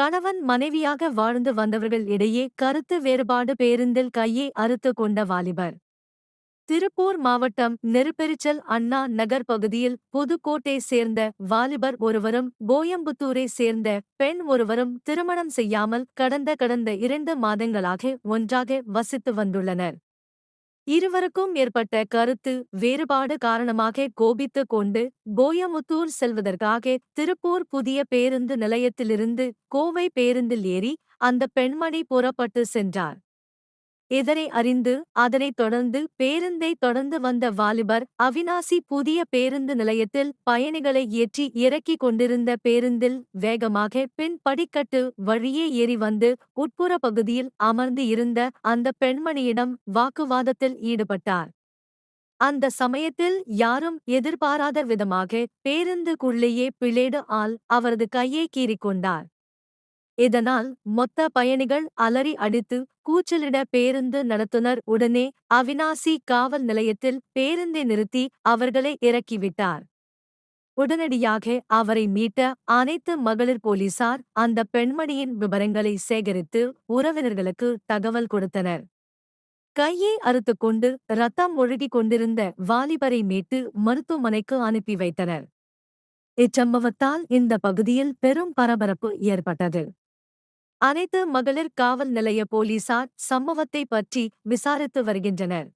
கணவன் மனைவியாக வாழ்ந்து வந்தவர்கள் இடையே கருத்து வேறுபாடு பேருந்தில் கையை அறுத்து கொண்ட வாலிபர். திருப்பூர் மாவட்டம் நெருப்பெரிச்சல் அண்ணா நகர் பகுதியில் புதுக்கோட்டை சேர்ந்த வாலிபர் ஒருவரும் கோயம்புத்தூரை சேர்ந்த பெண் ஒருவரும் திருமணம் செய்யாமல் கடந்த 2 மாதங்களாக ஒன்றாக வசித்து வந்துள்ளனர். இருவருக்கும் ஏற்பட்ட கருத்து வேறுபாடு காரணமாக கோபித்துக் கொண்டு கோயமுத்தூர் செல்வதற்காக திருப்பூர் புதிய பேருந்து நிலையத்திலிருந்து கோவை பேருந்தில் ஏறி அந்த பெண்மணி புறப்பட்டு சென்றார். இதனை அறிந்து அதனைத் தொடர்ந்து பேருந்தை தொடர்ந்து வந்த வாலிபர் அவிநாசி புதிய பேருந்து நிலையத்தில் பயணிகளை ஏற்றி இறக்கிக் கொண்டிருந்த பேருந்தில் வேகமாக பின் படிக்கட்டு வழியே ஏறி வந்து உட்புற பகுதியில் அமர்ந்து இருந்த அந்த பெண்மணியிடம் வாக்குவாதத்தில் ஈடுபட்டார். அந்த சமயத்தில் யாரும் எதிர்பாராத விதமாக பேருந்துக்குள்ளேயே பிளேடு ஆள் அவரது கையை கீறிக்கொண்டார். இதனால் மொத்த பயணிகள் அலறி அடித்து கூச்சலிட பேருந்து நடத்துனர் உடனே அவிநாசி காவல் நிலையத்தில் பேருந்தை நிறுத்தி அவர்களை இறக்கிவிட்டார். உடனடியாக அவரை மீட்ட அனைத்து மகளிர் போலீசார் அந்த பெண்மணியின் விபரங்களை சேகரித்து உறவினர்களுக்கு தகவல் கொடுத்தனர். கையை அறுத்துக்கொண்டு ரத்தம் ஒழுகிக் கொண்டிருந்த வாலிபரை மீட்டு மருத்துவமனைக்கு அனுப்பி வைத்தனர். இச்சம்பவத்தால் இந்த பகுதியில் பெரும் பரபரப்பு ஏற்பட்டது. அனைத்து மகளிர் காவல் நிலைய போலீசார் சம்பவத்தை பற்றி விசாரித்து வருகின்றனர்.